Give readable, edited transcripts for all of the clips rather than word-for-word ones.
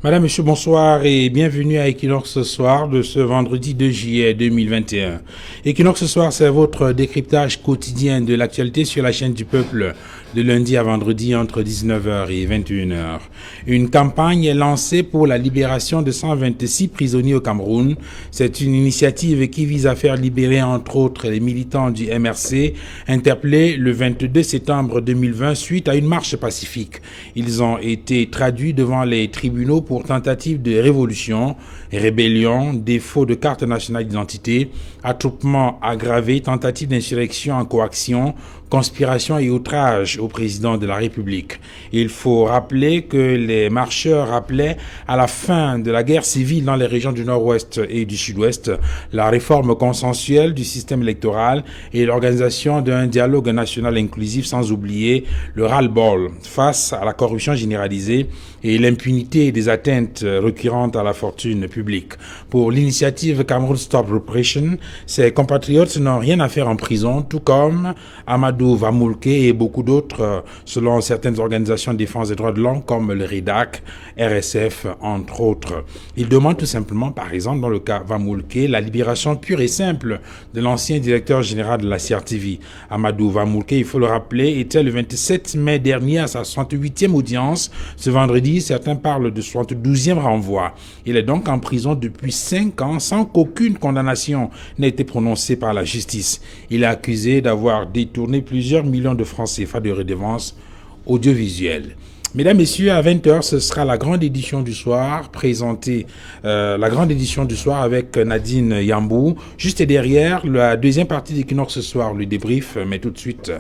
Madame, Monsieur, bonsoir et bienvenue à Equinox ce soir de ce vendredi 2 juillet 2021. Equinox ce soir, c'est votre décryptage quotidien de l'actualité sur la chaîne du peuple de lundi à vendredi entre 19h et 21h. Une campagne est lancée pour la libération de 126 prisonniers au Cameroun. C'est une initiative qui vise à faire libérer entre autres les militants du MRC interpellés le 22 septembre 2020 suite à une marche pacifique. Ils ont été traduits devant les tribunaux pour tentative de révolution, rébellion, défaut de carte nationale d'identité, attroupement aggravé, tentative d'insurrection en coaction, conspiration et outrage au président de la République. Il faut rappeler que les marcheurs appelaient à la fin de la guerre civile dans les régions du Nord-Ouest et du Sud-Ouest, la réforme consensuelle du système électoral et l'organisation d'un dialogue national inclusif, sans oublier le ras-le-bol face à la corruption généralisée et l'impunité des atteintes récurrentes à la fortune publique. Pour l'initiative Cameroun Stop Repression, ses compatriotes n'ont rien à faire en prison, tout comme Amadou Vamoulke et beaucoup d'autres, selon certaines organisations de défense des droits de l'homme comme le RIDAC, RSF, entre autres. Ils demandent tout simplement, par exemple, dans le cas Vamoulke, la libération pure et simple de l'ancien directeur général de la CRTV. Amadou Vamoulke, il faut le rappeler, était le 27 mai dernier à sa 68e audience. Ce vendredi, certains parlent de 72e renvoi. Il est donc en prison depuis 5 ans sans qu'aucune condamnation n'ait été prononcée par la justice. Il est accusé d'avoir détourné plusieurs millions de francs CFA de redevances audiovisuelles. Mesdames, Messieurs, à 20h, ce sera la grande édition du soir, présentée, la grande édition du soir avec Nadine Yambou. Juste derrière, la deuxième partie d'Equinox ce soir, le débrief, mais tout de suite,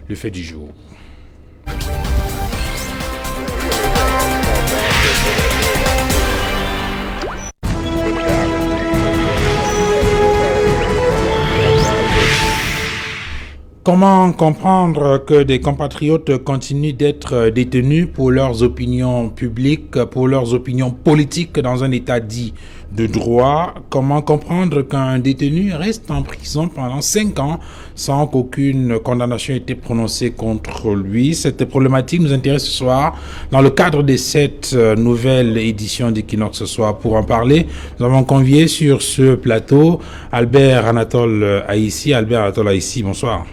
le fait du jour. Comment comprendre que des compatriotes continuent d'être détenus pour leurs opinions publiques, pour leurs opinions politiques dans un état dit de droit? Comment comprendre qu'un détenu reste en prison pendant 5 ans sans qu'aucune condamnation ait été prononcée contre lui? Cette problématique nous intéresse ce soir dans le cadre de cette nouvelle édition d'Equinox ce soir. Pour en parler, nous avons convié sur ce plateau Albert Anatole Aïssi. Albert Anatole Aïssi, bonsoir.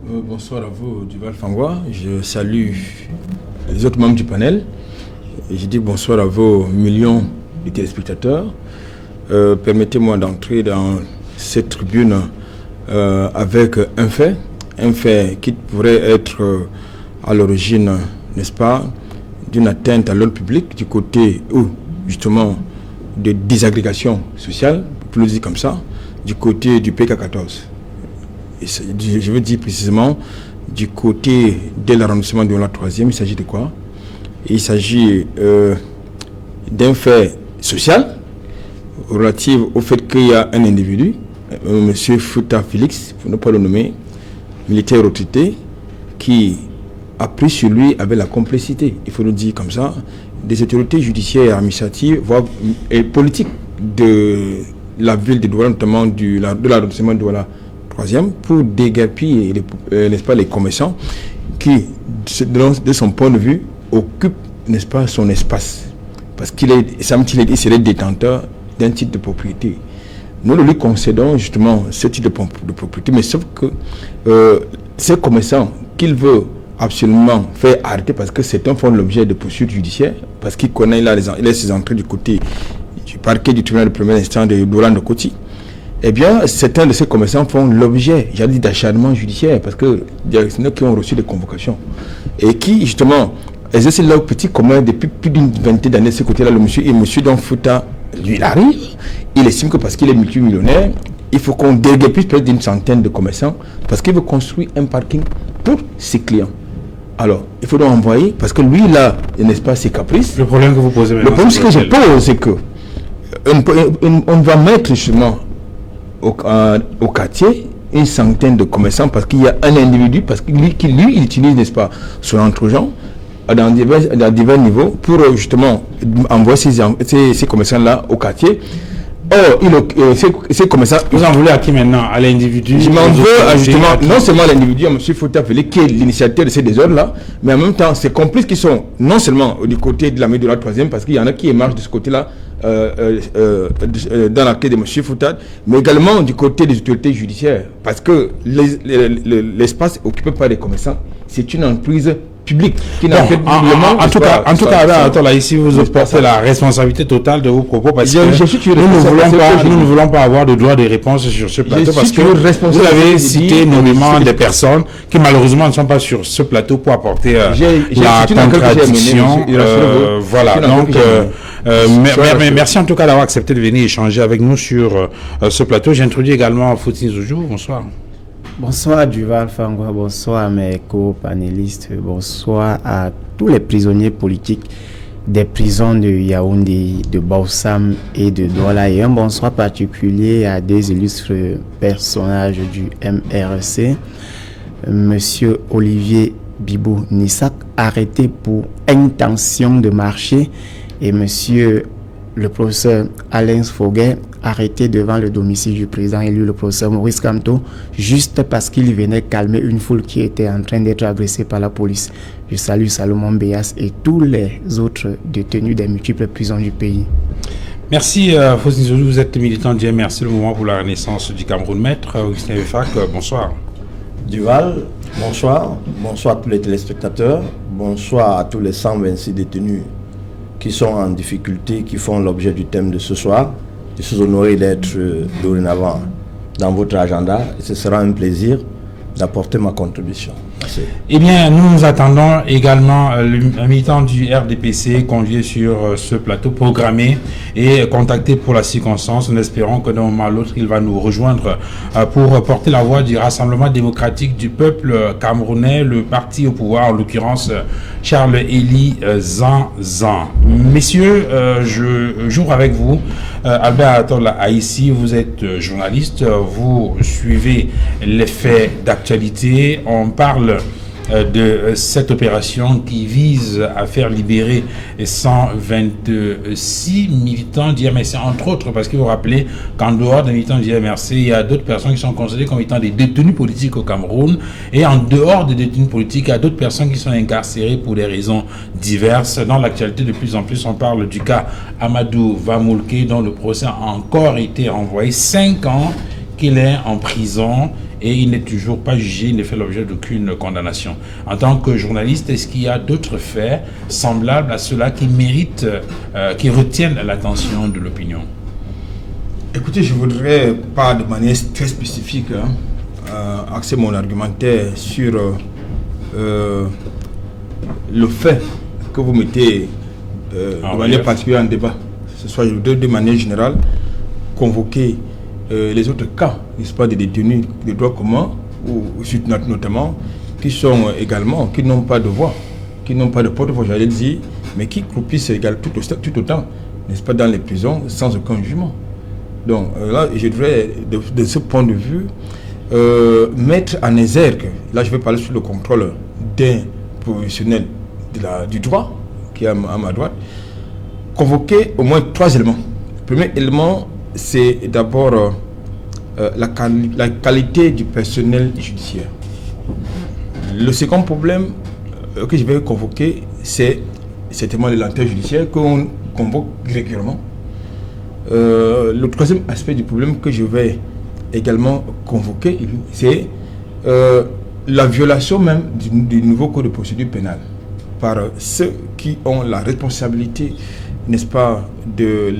Bonsoir à vous, Duval Fangwa. Je salue les autres membres du panel. Et je dis bonsoir à vos millions de téléspectateurs. Permettez-moi d'entrer dans cette tribune avec un fait qui pourrait être à l'origine, n'est-ce pas, d'une atteinte à l'ordre public du côté, justement, de désagrégation sociale, pour le dire comme ça, du côté du PK14. Je veux dire précisément du côté de l'arrondissement de la 3e, il s'agit de quoi? Il s'agit d'un fait social relatif au fait qu'il y a un individu, M. Fouta Félix, pour ne pas le nommer, militaire retraité, qui a pris sur lui avec la complicité, il faut le dire comme ça, des autorités judiciaires, administratives, voire et politiques de la ville de Douala, notamment de l'arrondissement de Douala 3e, pour déguerpir n'est-ce pas, les commerçants qui, de son point de vue, occupent, n'est-ce pas, son espace. Parce qu'il serait détenteur d'un titre de propriété. Nous lui concédons justement ce titre de propriété, mais sauf que ces commerçants qu'il veut absolument faire arrêter parce que certains font l'objet de poursuites judiciaires, parce qu'il connaît, il a ses entrées du côté du parquet du tribunal de premier instant de Douala-Ndokoti. Eh bien, certains de ces commerçants font l'objet, j'ai dit, d'acharnement judiciaire, parce que il y a ceux qui ont reçu des convocations et qui, justement, exercent leur petit commun depuis plus d'une vingtaine d'années de ce côté-là. Le monsieur, et monsieur Fouta, lui, il arrive, il estime que parce qu'il est multimillionnaire, il faut qu'on déguerpisse plus d'une centaine de commerçants, parce qu'il veut construire un parking pour ses clients. Alors, il faut donc envoyer, parce que lui, là, n'est-ce pas, ses caprices. Le problème que vous posez maintenant, le problème que je pose, c'est que on va mettre justement au quartier une centaine de commerçants parce qu'il y a un individu, parce que lui il utilise, n'est-ce pas, son entre-gens dans divers niveaux pour justement envoyer ces commerçants-là au quartier c'est comme ça. Vous en voulez à qui maintenant? À l'individu? Je m'en veux justement, non seulement à l'individu, à M. Fouta Félé, qui est l'initiateur de ces désordres-là, mais en même temps, ses complices qui sont non seulement du côté de la de la 3e, parce qu'il y en a qui émargent de ce côté-là, dans la quête de M. Fouta, mais également du côté des autorités judiciaires, parce que l'espace occupé par les commerçants, c'est une entreprise public qui n'a fait en tout cas, là, ici, vous portez la responsabilité totale de vos propos parce que nous ne voulons pas avoir de droit de réponse sur ce plateau parce que vous avez cité nommément des personnes qui malheureusement ne sont pas sur ce plateau pour apporter la contradiction. Voilà, donc merci en tout cas d'avoir accepté de venir échanger avec nous sur ce plateau. J'introduis également Fautine Zoujou. Bonsoir. Bonsoir Duval Fangwa, bonsoir à mes co-panélistes, bonsoir à tous les prisonniers politiques des prisons de Yaoundé, de Baussam et de Douala, et un bonsoir particulier à des illustres personnages du MRC, Monsieur Olivier Bibou Nissak, arrêté pour intention de marcher, et Monsieur le professeur Alain Foguet, arrêté devant le domicile du président élu, le professeur Maurice Kamto, juste parce qu'il venait calmer une foule qui était en train d'être agressée par la police. Je salue Salomon Béas et tous les autres détenus des multiples prisons du pays. Merci, Faustin Zoulou, vous êtes militant du MRC, le mouvement pour la renaissance du Cameroun. Maître Augustin Vefac, bonsoir. Duval, bonsoir. Bonsoir à tous les téléspectateurs. Bonsoir à tous les 126 détenus qui sont en difficulté, qui font l'objet du thème de ce soir. Je suis honoré d'être dorénavant dans votre agenda et ce sera un plaisir d'apporter ma contribution. Merci. Eh bien, nous attendons également un militant du RDPC convié sur ce plateau programmé et contacté pour la circonstance. Nous espérons que d'un moment à l'autre, il va nous rejoindre pour porter la voix du Rassemblement démocratique du peuple camerounais, le parti au pouvoir, en l'occurrence Charles-Élie Zanzan. Messieurs, je joue avec vous. Albert Atola Haïssi, vous êtes journaliste, vous suivez les faits d'actualité. On parle de cette opération qui vise à faire libérer 126 militants du MRC, entre autres, parce que vous vous rappelez qu'en dehors des militants du MRC, il y a d'autres personnes qui sont considérées comme étant des détenus politiques au Cameroun, et en dehors des détenus politiques, il y a d'autres personnes qui sont incarcérées pour des raisons diverses. Dans l'actualité, de plus en plus, on parle du cas Amadou Vamoulke, dont le procès a encore été renvoyé 5 ans qu'il est en prison et il n'est toujours pas jugé, il ne fait l'objet d'aucune condamnation. En tant que journaliste, est-ce qu'il y a d'autres faits semblables à ceux-là qui méritent, qui retiennent l'attention de l'opinion? Écoutez, je ne voudrais pas de manière très spécifique axer mon argumentaire sur le fait que vous mettez de manière particulière en débat. Ce soit de manière générale, convoquer les autres cas, n'est-ce pas, des détenus de droit commun, ou notamment, qui sont également, qui n'ont pas de voix, qui n'ont pas de porte-voix, j'allais dire, mais qui croupissent tout autant, n'est-ce pas, dans les prisons, sans aucun jugement. Donc là, je devrais, de ce point de vue, mettre en exergue, là je vais parler sur le contrôle d'un professionnel du droit, qui est à ma droite, convoquer au moins 3 éléments. Le premier élément, c'est d'abord la qualité du personnel judiciaire. Le second problème que je vais convoquer, c'est certainement les lenteurs judiciaires qu'on convoque régulièrement. Le troisième aspect du problème que je vais également convoquer, c'est la violation même du nouveau code de procédure pénale par ceux qui ont la responsabilité, n'est-ce pas, de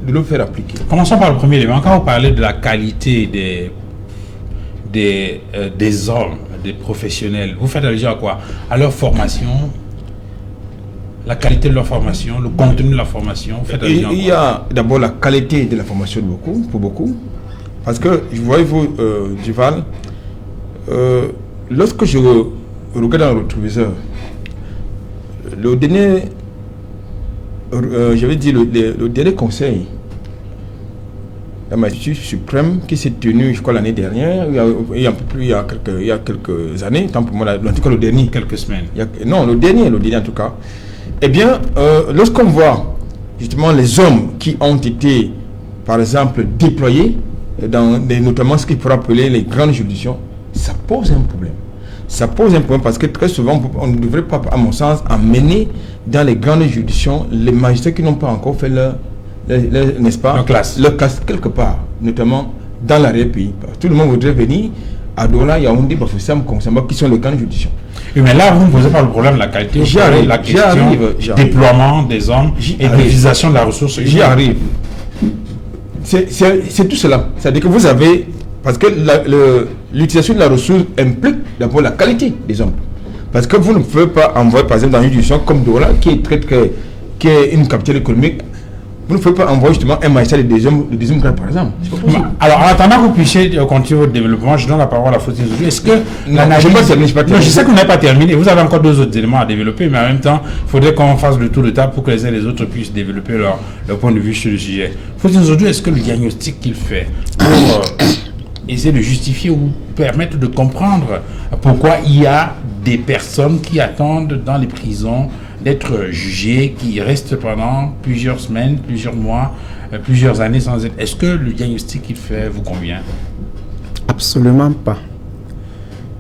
le faire appliquer. Commençons par le premier élément. Quand vous parlez de la qualité des hommes, des professionnels, vous faites allusion à quoi? À leur formation, la qualité de leur formation, le contenu de la formation. Vous faites allusion à quoi? Il y a d'abord la qualité de la formation pour beaucoup. Parce que, voyez-vous, Duval, lorsque je regarde dans le rétroviseur, le dernier... j'avais dit le dernier conseil de la Magistrature suprême qui s'est tenu, je crois, l'année dernière, il y a quelques années, tant pour moi, en tout cas le dernier. Quelques semaines. Le dernier en tout cas. Eh bien, lorsqu'on voit justement les hommes qui ont été par exemple, déployés, notamment ce qu'il faut appeler les grandes juridictions, ça pose un problème. Ça pose un problème parce que très souvent, on ne devrait pas, à mon sens, emmener dans les grandes juridictions les magistrats qui n'ont pas encore fait n'est-ce pas, leur classe quelque part, notamment dans l'arrière-pays. Tout le monde voudrait venir à Douala, Yaoundé, Bafoussam, Konsamba, qui sont les grandes juridictions. Oui, mais là, vous ne posez pas le problème de la qualité, vous parlez la question du déploiement des hommes et de l'utilisation de la ressource humaine. J'y arrive. C'est tout cela. C'est-à-dire que vous avez... Parce que l'utilisation de la ressource implique d'abord la qualité des hommes. Parce que vous ne pouvez pas envoyer, par exemple, dans une jurisdiction comme Douala, qui est une capitale économique, vous ne pouvez pas envoyer justement un magistrat de deuxième grade, par exemple. Alors, en attendant que vous puissiez continuer votre développement, je donne la parole à Faustine Zodou. Est-ce que je sais que vous n'avez pas terminé. Vous avez encore 2 autres éléments à développer, mais en même temps, il faudrait qu'on fasse le tour de table pour que les uns et les autres puissent développer leur point de vue sur le sujet. Faustine Zodou, est-ce que le diagnostic qu'il fait pour essayer de justifier ou permettre de comprendre pourquoi il y a des personnes qui attendent dans les prisons d'être jugées, qui restent pendant plusieurs semaines, plusieurs mois, plusieurs années sans être... Est-ce que le diagnostic qu'il fait vous convient? Absolument pas.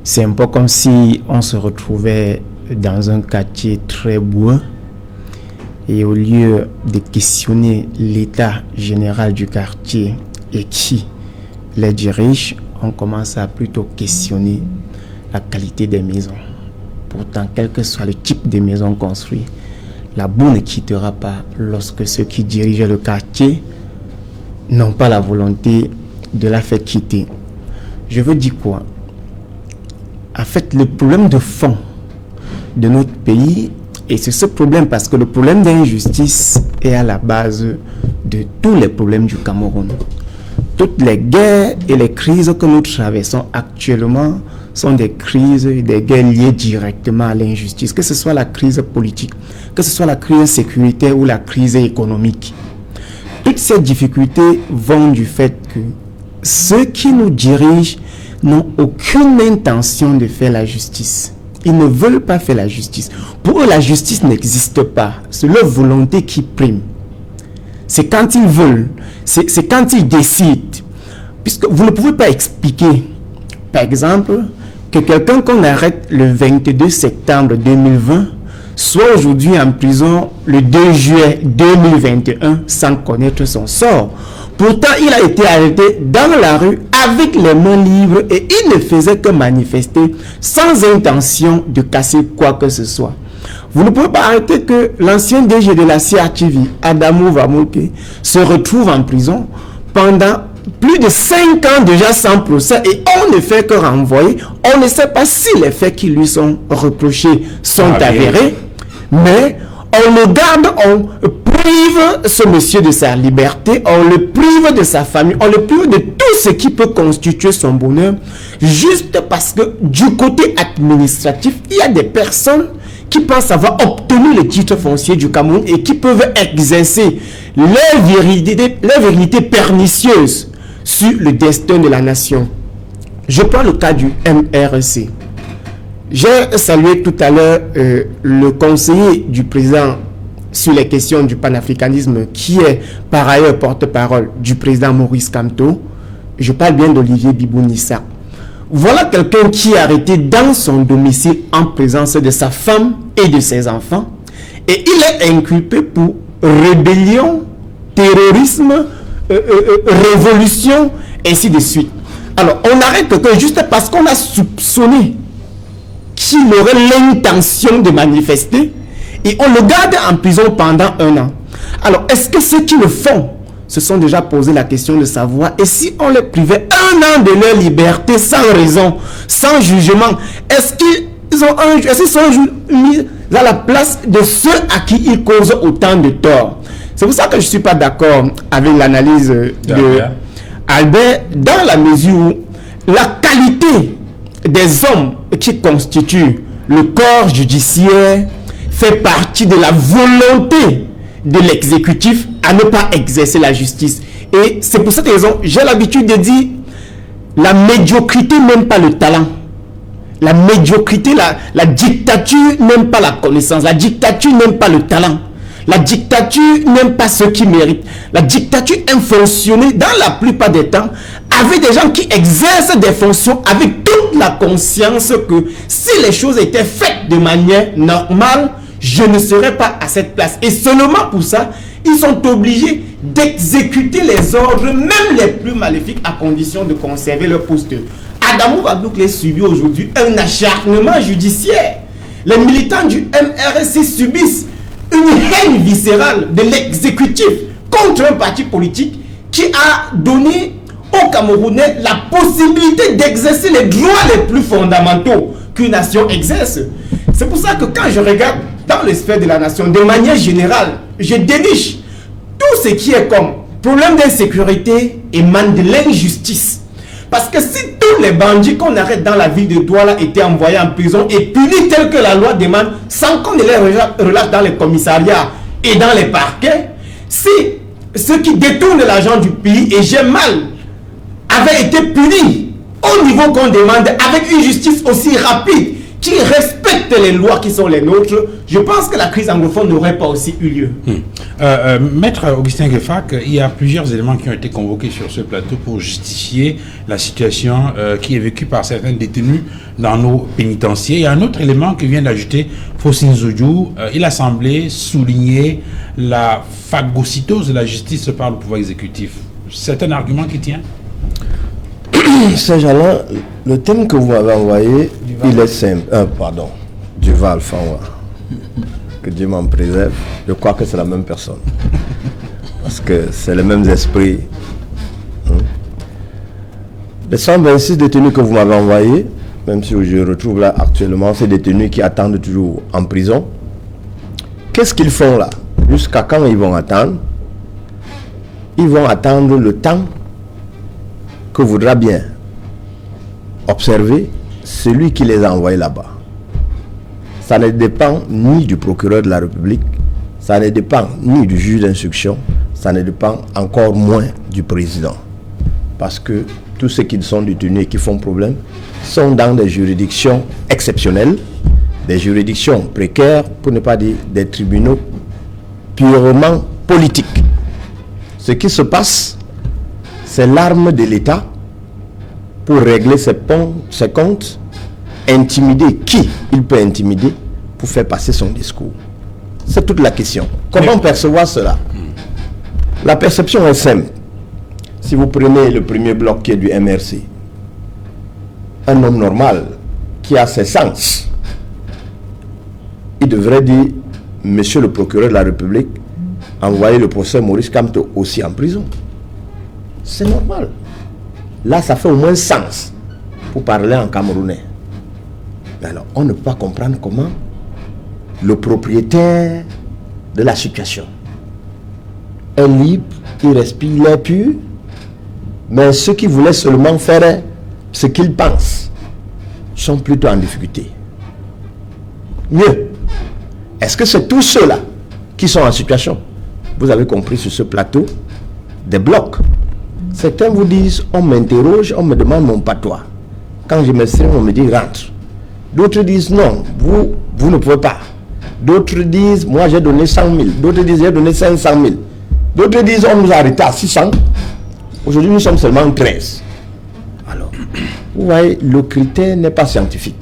C'est un peu comme si on se retrouvait dans un quartier très boueux et au lieu de questionner l'état général du quartier et qui les dirige, on commence à plutôt questionner la qualité des maisons. Pourtant, quel que soit le type de maison construite, la boue ne quittera pas lorsque ceux qui dirigent le quartier n'ont pas la volonté de la faire quitter. Je veux dire quoi? En fait, le problème de fond de notre pays, et c'est ce problème parce que le problème d'injustice est à la base de tous les problèmes du Cameroun. Toutes les guerres et les crises que nous traversons actuellement sont des guerres liées directement à l'injustice, que ce soit la crise politique, que ce soit la crise sécuritaire ou la crise économique. Toutes ces difficultés vont du fait que ceux qui nous dirigent n'ont aucune intention de faire la justice. Ils ne veulent pas faire la justice. Pour eux, la justice n'existe pas. C'est leur volonté qui prime. C'est quand ils veulent, c'est quand ils décident. Puisque vous ne pouvez pas expliquer, par exemple, que quelqu'un qu'on arrête le 22 septembre 2020 soit aujourd'hui en prison le 2 juillet 2021 sans connaître son sort. Pourtant, il a été arrêté dans la rue avec les mains libres et il ne faisait que manifester sans intention de casser quoi que ce soit. Vous ne pouvez pas arrêter que l'ancien DG de la CRTV, Adamou Vamouke, se retrouve en prison pendant plus de 5 ans déjà sans procès et on ne fait que renvoyer. On ne sait pas si les faits qui lui sont reprochés sont avérés, mais on le garde, on prive ce monsieur de sa liberté, on le prive de sa famille, on le prive de tout ce qui peut constituer son bonheur, juste parce que du côté administratif, il y a des personnes qui pensent avoir obtenu le titre foncier du Cameroun et qui peuvent exercer leur vérité pernicieuse sur le destin de la nation. Je prends le cas du MRC. J'ai salué tout à l'heure le conseiller du président sur les questions du panafricanisme qui est par ailleurs porte-parole du président Maurice Kamto. Je parle bien d'Olivier Bibounissa. Voilà quelqu'un qui est arrêté dans son domicile en présence de sa femme et de ses enfants et il est inculpé pour rébellion, terrorisme, révolution, ainsi de suite. Alors, on arrête quelqu'un juste parce qu'on a soupçonné qu'il aurait l'intention de manifester et on le garde en prison pendant 1 an. Alors, est-ce que ceux qui le font se sont déjà posé la question de savoir et si on les privait 1 an de leur liberté sans raison, sans jugement, est-ce qu'ils sont mis à la place de ceux à qui ils causent autant de tort? C'est pour ça que je ne suis pas d'accord avec l'analyse de Albert, dans la mesure où la qualité des hommes qui constituent le corps judiciaire fait partie de la volonté de l'exécutif à ne pas exercer la justice. Et c'est pour cette raison, j'ai l'habitude de dire, la médiocrité n'aime pas le talent. La médiocrité, la dictature n'aime pas la connaissance. La dictature n'aime pas le talent. La dictature n'aime pas ceux qui méritent. La dictature aime fonctionner dans la plupart des temps avec des gens qui exercent des fonctions avec toute la conscience que si les choses étaient faites de manière normale, je ne serais pas à cette place. Et seulement pour ça, ils sont obligés d'exécuter les ordres, même les plus maléfiques, à condition de conserver leur poste. Adamou Badoukle subit aujourd'hui un acharnement judiciaire. Les militants du MRSC subissent une haine viscérale de l'exécutif contre un parti politique qui a donné aux Camerounais la possibilité d'exercer les droits les plus fondamentaux qu'une nation exerce. C'est pour ça que quand je regarde dans les sphères de la nation, de manière générale, je déniche tout ce qui est comme problème d'insécurité émane de l'injustice. Parce que si tous les bandits qu'on arrête dans la ville de Douala étaient envoyés en prison et punis tel que la loi demande, sans qu'on ne les relâche dans les commissariats et dans les parquets, si ceux qui détournent l'argent du pays, et j'ai mal, avaient été punis au niveau qu'on demande, avec une justice aussi rapide, qui respecte les lois qui sont les nôtres, je pense que la crise anglophone n'aurait pas aussi eu lieu. Maître Augustin Gueffac, il y a plusieurs éléments qui ont été convoqués sur ce plateau pour justifier la situation qui est vécue par certains détenus dans nos pénitenciers. Il y a un autre élément que vient d'ajouter Fossine Zoudjou. Il a semblé souligner la phagocytose de la justice par le pouvoir exécutif. C'est un argument qui tient? Saint-Jean, le thème que vous m'avez envoyé, il est simple. Duval Fanwa. Que Dieu m'en préserve. Je crois que c'est la même personne. Parce que c'est les mêmes esprits. Les 126 détenus que vous m'avez envoyés, même si je retrouve là actuellement ces détenus qui attendent toujours en prison, qu'est-ce qu'ils font là? Jusqu'à quand ils vont attendre? Ils vont attendre le temps que voudra bien observer celui qui les a envoyés là-bas. Ça ne dépend ni du procureur de la République, ça ne dépend ni du juge d'instruction, ça ne dépend encore moins du président. Parce que tous ceux qui sont détenus et qui font problème sont dans des juridictions exceptionnelles, des juridictions précaires, pour ne pas dire des tribunaux purement politiques. Ce qui se passe, c'est l'arme de l'État pour régler ses comptes, intimider qui il peut intimider pour faire passer son discours. C'est toute la question. Comment percevoir cela? La perception est simple. Si vous prenez le premier bloc qui est du MRC, un homme normal qui a ses sens, il devrait dire, monsieur le procureur de la République, envoyez le professeur Maurice Kamto aussi en prison. C'est normal. Là, ça fait au moins sens pour parler en camerounais. Mais alors, on ne peut pas comprendre comment le propriétaire de la situation est libre, il respire, il est pur, mais ceux qui voulaient seulement faire ce qu'ils pensent sont plutôt en difficulté. Mieux, est-ce que c'est tous ceux-là qui sont en situation? Vous avez compris sur ce plateau, des blocs. Certains vous disent, on m'interroge, on me demande mon patois. Quand je m'exprime, on me dit rentre. D'autres disent non, vous ne pouvez pas. D'autres disent, moi j'ai donné 100 000. D'autres disent, j'ai donné 500 000. D'autres disent, on nous a arrêtés à 600. Aujourd'hui, nous sommes seulement 13. Alors, vous voyez, le critère n'est pas scientifique.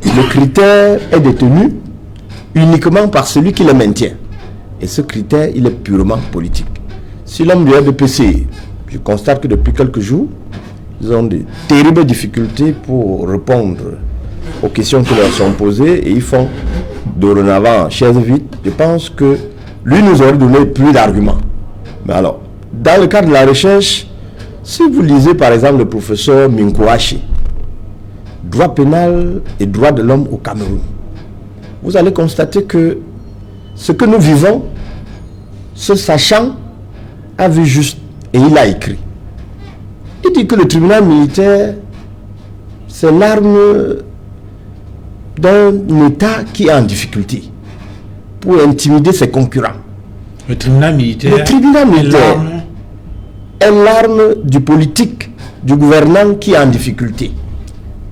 Le critère est détenu uniquement par celui qui le maintient. Et ce critère, il est purement politique. Si l'homme du RDPC, je constate que depuis quelques jours, ils ont de terribles difficultés pour répondre aux questions qui leur sont posées et ils font dorénavant chaise vide. Je pense que lui nous aurait donné plus d'arguments. Mais alors, dans le cadre de la recherche, si vous lisez par exemple le professeur Minkouachi, droit pénal et droit de l'homme au Cameroun, vous allez constater que ce que nous vivons, ce sachant, a vu juste et il a écrit. Il dit que le tribunal militaire, c'est l'arme d'un État qui est en difficulté pour intimider ses concurrents. Le tribunal militaire est l'arme du politique, du gouvernant qui est en difficulté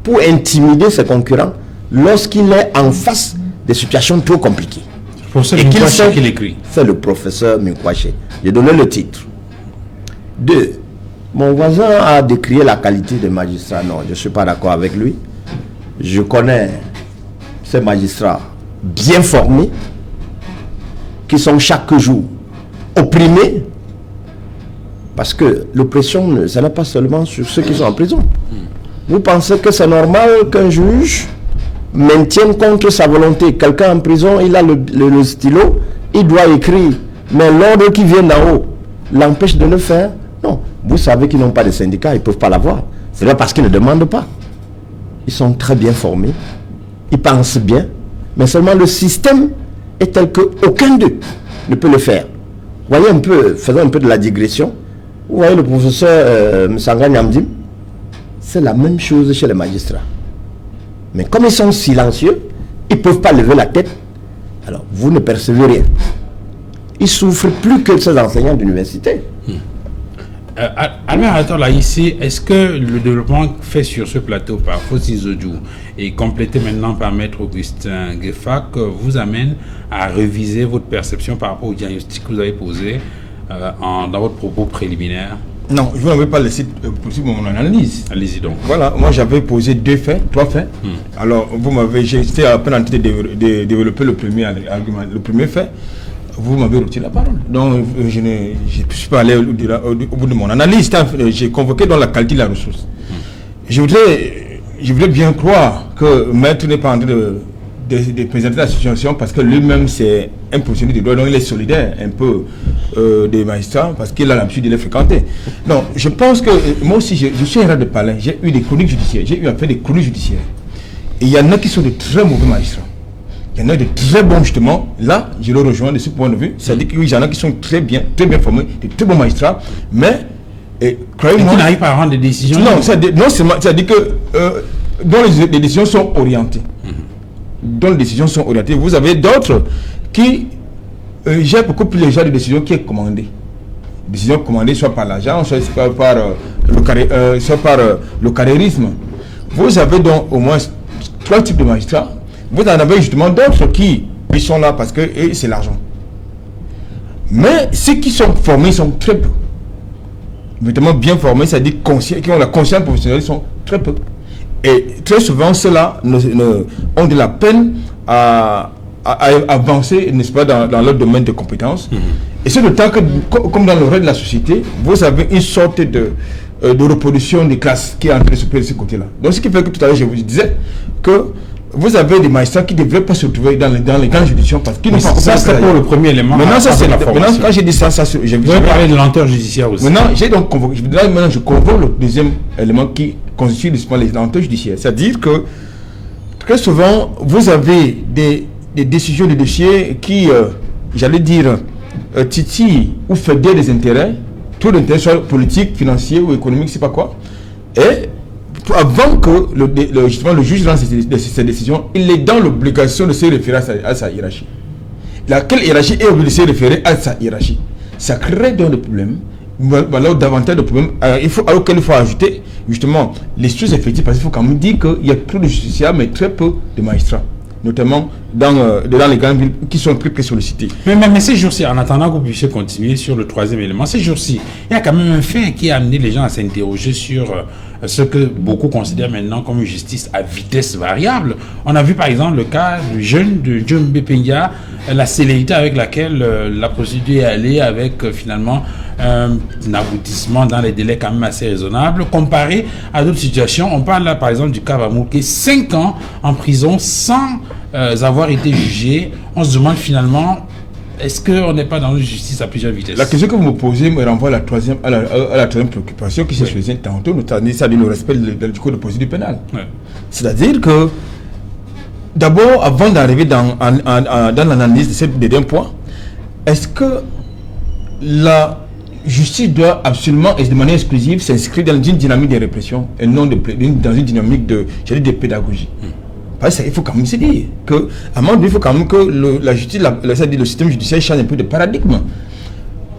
pour intimider ses concurrents lorsqu'il est en face des situations trop compliquées. Professeur Et Minkwache sont... qui l'écrit. C'est le professeur Minkwache. J'ai donné le titre. 2. Mon voisin a décrié la qualité des magistrats. Non, je ne suis pas d'accord avec lui. Je connais ces magistrats bien formés qui sont chaque jour opprimés, parce que l'oppression, ça n'est pas seulement sur ceux qui sont en prison. Vous pensez que c'est normal qu'un juge maintienne contre sa volonté quelqu'un en prison, il a le stylo, il doit écrire, mais l'ordre qui vient d'en haut l'empêche de le faire? Non. Vous savez qu'ils n'ont pas de syndicat, ils ne peuvent pas l'avoir. C'est pas parce qu'ils ne demandent pas. Ils sont très bien formés, ils pensent bien, mais seulement le système est tel qu'aucun d'eux ne peut le faire. Voyez un peu, faisons un peu de la digression. Vous voyez le professeur Msanga Nyamdim, c'est la même chose chez les magistrats. Mais comme ils sont silencieux, ils ne peuvent pas lever la tête, alors vous ne percevez rien. Ils souffrent plus que ces enseignants d'université. Albert Ator, ici, est-ce que le développement fait sur ce plateau par Fossi Zodjou et complété maintenant par Maître Augustin Gueffak vous amène à réviser votre perception par rapport au diagnostic que vous avez posé dans votre propos préliminaire? Non, je n'avais pas laissé possible mon analyse. Allez-y donc. Voilà, moi j'avais posé 3 faits. Alors, j'étais à peine en train de développer le premier argument, le premier fait. Vous m'avez retiré la parole. Donc, je ne suis pas allé au bout de mon analyse. J'ai convoqué dans la qualité de la ressource. Je voudrais bien croire que Maître n'est pas en train de présenter la situation parce que lui-même c'est un professionnel du droit, donc il est solidaire un peu des magistrats parce qu'il a l'habitude de les fréquenter. Non, je pense que moi aussi je suis erreur de parler. J'ai eu des chroniques judiciaires, j'ai eu à faire des chroniques judiciaires. Et il y en a qui sont de très mauvais magistrats. Il y en a de très bons justement. Là, je le rejoins de ce point de vue. C'est-à-dire qu'il y en a qui sont très bien formés, de très bons magistrats, mais croyez-moi, qui n'arrivent pas à rendre des décisions. Non, c'est-à-dire que dont les décisions sont orientées. Dont les décisions sont orientées. Vous avez d'autres qui gèrent beaucoup plus les genres de décisions qui est commandée. Décisions commandées soit par l'agent, soit par le carriérisme. Vous avez donc au moins 3 types de magistrats. Vous en avez justement d'autres qui sont là parce que c'est l'argent. Mais ceux qui sont formés sont très peu. Évidemment bien formés, c'est-à-dire qui ont la conscience professionnelle, sont très peu. Et très souvent, ceux-là ont de la peine à avancer, n'est-ce pas, dans leur domaine de compétences. Et c'est d'autant que, comme dans le reste de la société, vous avez une sorte de reproduction des classes qui est en train de se faire de ce côté-là. Donc, ce qui fait que tout à l'heure, je vous disais que vous avez des magistrats qui ne devraient pas se retrouver dans les grandes juridictions parce qu'ils n'ont pas. Ça, c'est pour le premier élément. Maintenant, quand j'ai dit ça, je vais parler de lenteur judiciaire aussi. Maintenant, je convoque le deuxième élément qui constitue les lenteurs judiciaires. C'est-à-dire que très souvent, vous avez des décisions de dossiers qui, j'allais dire, titillent ou fédèrent des intérêts, tout l'intérêt soit politique, financier ou économique, je ne sais pas quoi. Et avant que justement le juge lance ses décisions, il est dans l'obligation de se référer à sa hiérarchie. Laquelle hiérarchie est obligée de se référer à sa hiérarchie. Ça crée donc des problèmes, alors davantage de problèmes auxquels il faut ajouter justement les choses effectives, parce qu'il faut quand même dire qu'il y a trop de justiciables mais très peu de magistrats, notamment dans les grandes villes qui sont très sollicités. Mais ces jours-ci, en attendant que vous puissiez continuer sur le troisième élément, ces jours-ci, il y a quand même un fait qui a amené les gens à s'interroger sur ce que beaucoup considèrent maintenant comme une justice à vitesse variable. On a vu par exemple le cas du jeune de Djombe Pendia, la célérité avec laquelle la procédure est allée, avec finalement un aboutissement dans les délais quand même assez raisonnables, comparé à d'autres situations. On parle là par exemple du cas Bamouké, 5 ans en prison sans avoir été jugé. On se demande finalement, est-ce qu'on n'est pas dans une justice à plusieurs vitesses? La question que vous me posez me renvoie à la troisième préoccupation qui s'est choisie tantôt, c'est-à-dire le respect du code de procédure pénale. Ouais. C'est-à-dire que, d'abord, avant d'arriver dans l'analyse des deux points, est-ce que la justice doit absolument et de manière exclusive s'inscrire dans une dynamique de répression et non dans une dynamique de pédagogie? Parce qu'il faut quand même se dire qu'à un moment donné, il faut quand même que la justice, c'est-à-dire le système judiciaire change un peu de paradigme.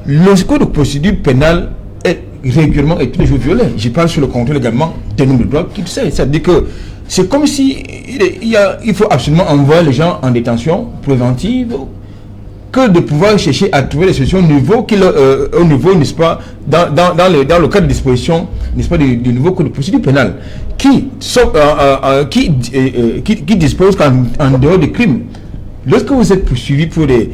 Le code de procédure pénale est régulièrement et tous les jours violé. Je parle sur le contrôle également des nombres de droits qu'il sait. C'est-à-dire que c'est comme si il faut absolument envoyer les gens en détention préventive que de pouvoir chercher à trouver des solutions au niveau, n'est-ce pas, dans le cadre de disposition, n'est-ce pas, du nouveau code de procédure pénale, qui dispose qu'en dehors des crimes, lorsque vous êtes poursuivi pour les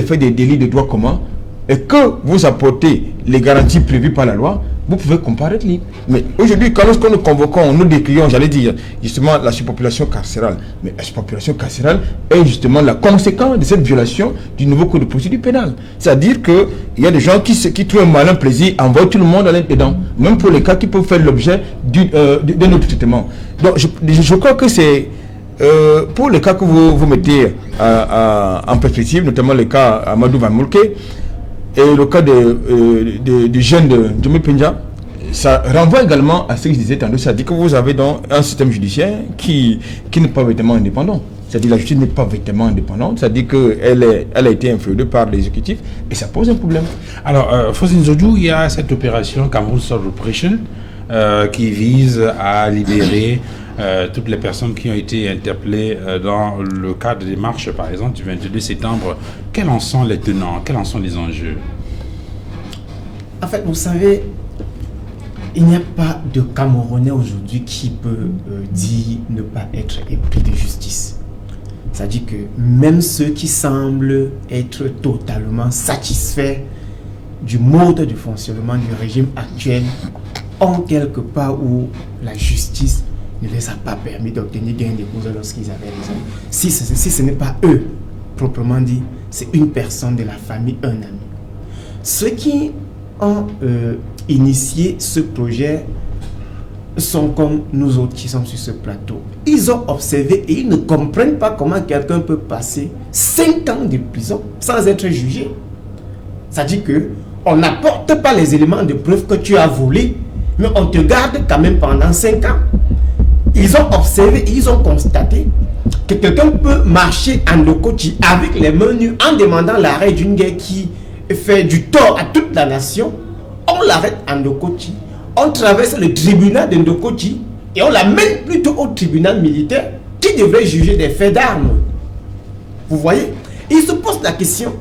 faits des délits de droit commun, et que vous apportez les garanties prévues par la loi, vous pouvez comparaître libre. Mais aujourd'hui, quand nous convoquons, nous décrions, j'allais dire, justement, la surpopulation carcérale. Mais la surpopulation carcérale est justement la conséquence de cette violation du nouveau code de procédure pénale. C'est-à-dire qu'il y a des gens qui trouvent un malin plaisir à envoyer tout le monde à dedans, même pour les cas qui peuvent faire l'objet d'un autre traitement. Donc, je crois que c'est... pour les cas que vous mettez en perspective, notamment le cas Amadou Van Moulke, et le cas du jeune de Djomé Penja, ça renvoie également à ce que je disais tantôt, c'est-à-dire que vous avez donc un système judiciaire qui n'est pas véritablement indépendant. C'est-à-dire que la justice n'est pas véritablement indépendante, c'est-à-dire qu'elle a été influée par l'exécutif et ça pose un problème. Alors, Fosine Zodou, il y a cette opération Cameroun Sword Operation qui vise à libérer toutes les personnes qui ont été interpellées dans le cadre des marches, par exemple, du 22 septembre. Quels en sont les tenants? Quels en sont les enjeux? En fait, vous savez, il n'y a pas de Camerounais aujourd'hui qui peut dire ne pas être épris de justice. C'est-à-dire que même ceux qui semblent être totalement satisfaits du mode de fonctionnement du régime actuel ont quelque part où la justice ne les a pas permis d'obtenir gain de cause lorsqu'ils avaient raison. Si ce n'est pas eux, proprement dit, c'est une personne de la famille, un ami. Ceux qui ont initié ce projet sont comme nous autres qui sommes sur ce plateau. Ils ont observé et ils ne comprennent pas comment quelqu'un peut passer 5 ans de prison sans être jugé. C'est-à-dire qu'on n'apporte pas les éléments de preuve que tu as volé, mais on te garde quand même pendant 5 ans. Ils ont observé et ils ont constaté que quelqu'un peut marcher en Ndokochi avec les mains nues en demandant l'arrêt d'une guerre qui fait du tort à toute la nation. On l'arrête en Ndokochi, on traverse le tribunal de Ndokochi et on l'amène plutôt au tribunal militaire qui devrait juger des faits d'armes. Vous voyez? Il se pose la question,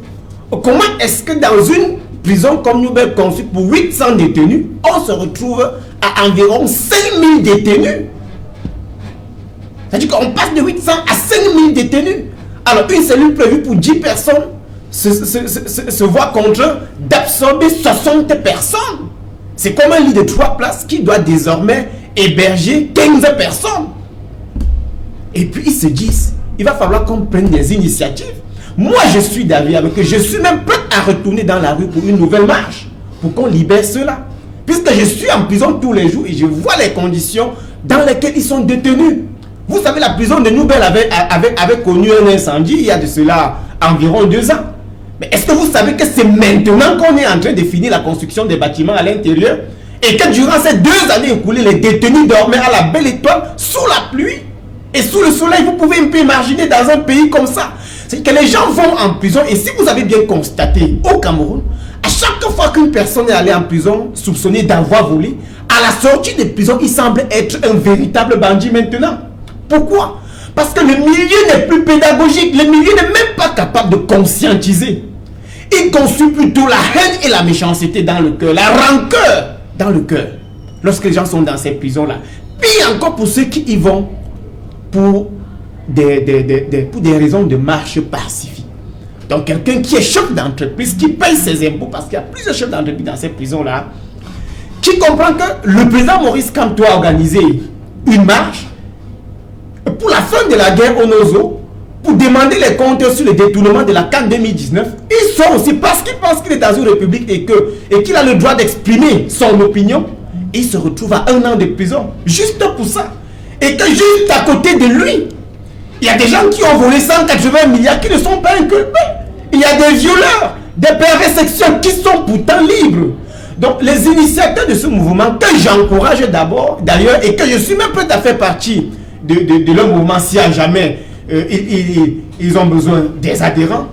comment est-ce que dans une prison comme Nouvelle conçue pour 800 détenus, on se retrouve à environ 5000 détenus? C'est-à-dire qu'on passe de 800 à 5000 détenus. Alors une cellule prévue pour 10 personnes se voit contraint d'absorber 60 personnes. C'est comme un lit de 3 places qui doit désormais héberger 15 personnes. Et puis ils se disent, il va falloir qu'on prenne des initiatives. Moi je suis d'avis avec eux, je suis même prêt à retourner dans la rue pour une nouvelle marche, pour qu'on libère ceux-là. Puisque je suis en prison tous les jours et je vois les conditions dans lesquelles ils sont détenus. Vous savez, la prison de Nouvelle avait connu un incendie il y a de cela environ 2 ans. Mais est-ce que vous savez que c'est maintenant qu'on est en train de finir la construction des bâtiments à l'intérieur et que durant ces 2 années écoulées, les détenus dormaient à la belle étoile sous la pluie et sous le soleil? Vous pouvez un peu imaginer dans un pays comme ça. C'est que les gens vont en prison et si vous avez bien constaté au Cameroun, à chaque fois qu'une personne est allée en prison soupçonnée d'avoir volé, à la sortie de prison, il semble être un véritable bandit maintenant. Pourquoi? Parce que le milieu n'est plus pédagogique, le milieu n'est même pas capable de conscientiser. Il conçut plutôt la haine et la méchanceté dans le cœur, la rancœur dans le cœur, lorsque les gens sont dans ces prisons-là. Puis encore pour ceux qui y vont pour des raisons de marche pacifique. Donc quelqu'un qui est chef d'entreprise, qui paye ses impôts, parce qu'il y a plusieurs chefs d'entreprise dans ces prisons-là, qui comprend que le président Maurice Kamto a organisé une marche pour la fin de la guerre au Nozo, pour demander les comptes sur le détournement de la CAN 2019, ils sont aussi parce qu'ils pensent qu'il est dans une république et qu'il a le droit d'exprimer son opinion. Il se retrouve à 1 an de prison, juste pour ça. Et que juste à côté de lui, il y a des gens qui ont volé 180 milliards qui ne sont pas inculpés. Il y a des violeurs, des pervers sexuels qui sont pourtant libres. Donc les initiateurs de ce mouvement, que j'encourage d'abord, d'ailleurs, et que je suis même prêt à faire partie de leur mouvement si à jamais ils ont besoin des adhérents,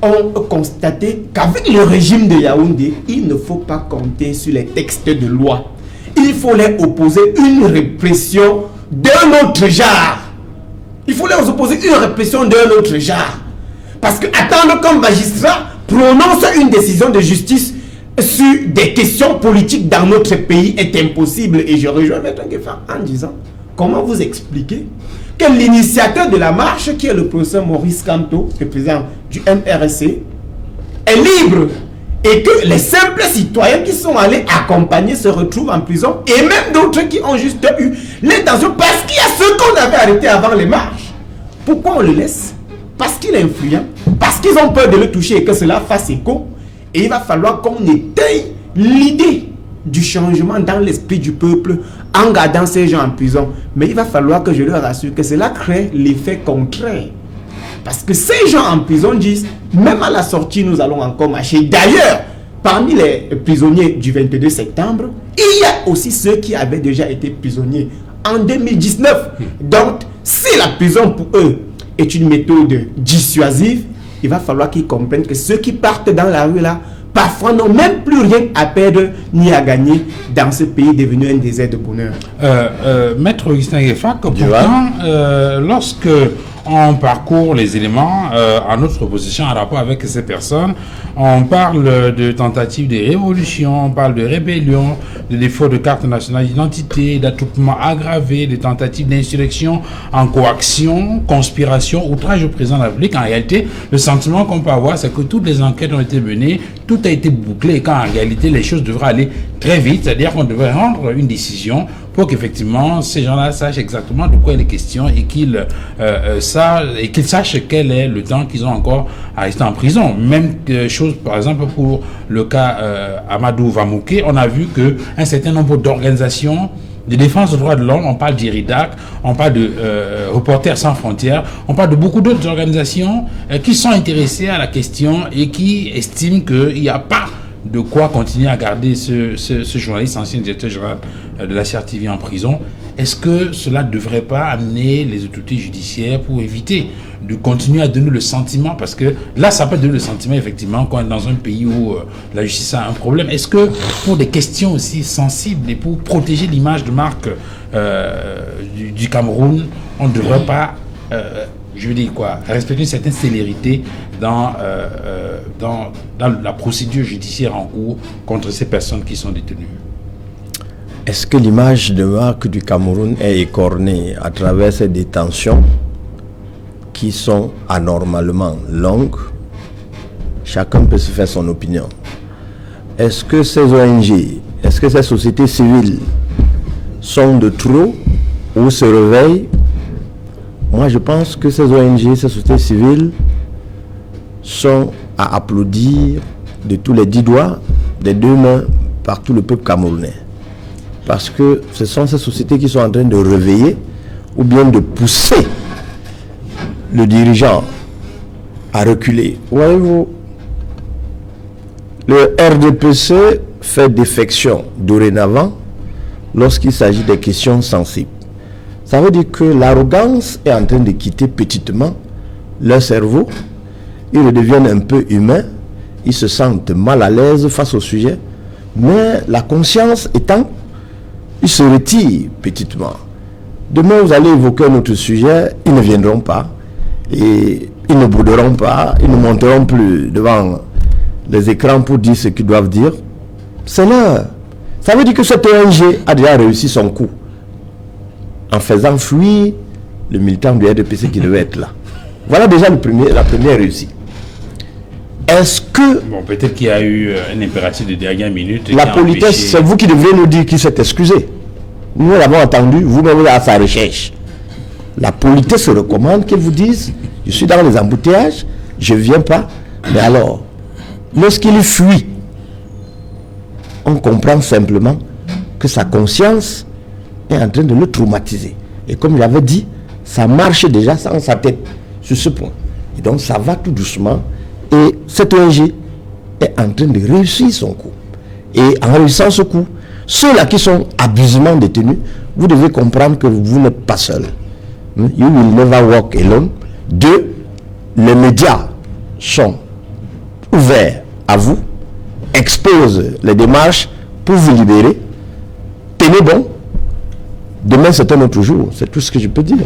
ont constaté qu'avec le régime de Yaoundé, il ne faut pas compter sur les textes de loi. Il faut leur opposer une répression d'un autre genre. Il faut leur opposer une répression d'un autre genre. Parce que attendre qu'un magistrat prononce une décision de justice sur des questions politiques dans notre pays est impossible. Et je rejoins Maître Nguefa en disant, comment vous expliquer que l'initiateur de la marche, qui est le professeur Maurice Kamto, le président du MRC, est libre et que les simples citoyens qui sont allés accompagner se retrouvent en prison et même d'autres qui ont juste eu l'intention, parce qu'il y a ceux qu'on avait arrêtés avant les marches. Pourquoi on le laisse? Parce qu'il est influent, parce qu'ils ont peur de le toucher et que cela fasse écho. Et il va falloir qu'on étaye l'idée du changement dans l'esprit du peuple en gardant ces gens en prison. Mais il va falloir que je leur rassure que cela crée l'effet contraire. Parce que ces gens en prison disent, même à la sortie, nous allons encore marcher. D'ailleurs, parmi les prisonniers du 22 septembre, il y a aussi ceux qui avaient déjà été prisonniers en 2019. Donc, si la prison pour eux est une méthode dissuasive, il va falloir qu'ils comprennent que ceux qui partent dans la rue là, parfois n'ont même plus rien à perdre ni à gagner dans ce pays devenu un désert de bonheur. Maître Augustin Nguefa, pourtant, lorsque on parcourt les éléments en notre position en rapport avec ces personnes, on parle de tentatives de révolution, on parle de rébellion, de défaut de carte nationale d'identité, d'attroupement aggravé, de tentatives d'insurrection en coaction, conspiration, outrage au président de la République. En réalité, le sentiment qu'on peut avoir, c'est que toutes les enquêtes ont été menées, tout a été bouclé, et qu'en réalité, les choses devraient aller très vite, c'est-à-dire qu'on devrait rendre une décision pour qu'effectivement ces gens-là sachent exactement de quoi il est question et qu'ils sachent quel est le temps qu'ils ont encore à rester en prison. Même chose, par exemple, pour le cas Amadou Vamouké, on a vu qu'un certain nombre d'organisations de défense des droits de l'homme, on parle d'IRIDAC, on parle de Reporters sans frontières, on parle de beaucoup d'autres organisations qui sont intéressées à la question et qui estiment qu'il n'y a pas de quoi continuer à garder ce journaliste, ancien directeur général de la CRTV en prison. Est-ce que cela ne devrait pas amener les autorités judiciaires pour éviter de continuer à donner le sentiment, parce que là, ça peut donner le sentiment, effectivement, qu'on est dans un pays où la justice a un problème. Est-ce que pour des questions aussi sensibles et pour protéger l'image de marque du Cameroun, on ne devrait pas, je veux dire quoi, respecter une certaine célérité dans la procédure judiciaire en cours contre ces personnes qui sont détenues? Est-ce que l'image de marque du Cameroun est écornée à travers ces détentions qui sont anormalement longues? Chacun peut se faire son opinion. Est-ce que ces ONG, est-ce que ces sociétés civiles sont de trop ou se réveillent? Moi, je pense que ces ONG, ces sociétés civiles sont à applaudir de tous les 10 doigts, des 2 mains, par tout le peuple camerounais. Parce que ce sont ces sociétés qui sont en train de réveiller ou bien de pousser le dirigeant à reculer. Voyez-vous, le RDPC fait défection dorénavant lorsqu'il s'agit des questions sensibles. Ça veut dire que l'arrogance est en train de quitter petitement leur cerveau. Ils redeviennent un peu humains. Ils se sentent mal à l'aise face au sujet. Mais la conscience étant, ils se retirent petitement. Demain, vous allez évoquer un autre sujet, ils ne viendront pas. Et ils ne bouderont pas, ils ne monteront plus devant les écrans pour dire ce qu'ils doivent dire. C'est l'heure. Ça veut dire que cette ONG a déjà réussi son coup en faisant fuir le militant du RDPC qui devait être là. Voilà déjà la première réussite. Est-ce que... Bon, peut-être qu'il y a eu un impératif de dernière minute. La politesse, c'est vous qui devez nous dire qui s'est excusé. Nous l'avons entendu, vous-même à sa recherche. La politesse se recommande qu'ils vous disent, je suis dans les embouteillages, je ne viens pas. Mais alors, lorsqu'il fuit, on comprend simplement que sa conscience est en train de le traumatiser. Et comme j'avais dit, ça marche déjà sans sa tête sur ce point. Et donc ça va tout doucement. Et cette ONG est en train de réussir son coup. Et en réussissant ce coup, ceux-là qui sont abusivement détenus, vous devez comprendre que vous n'êtes pas seul. You will never walk alone. 2, les médias sont ouverts à vous, exposent les démarches pour vous libérer. Tenez bon. Demain, c'est un autre jour. C'est tout ce que je peux dire.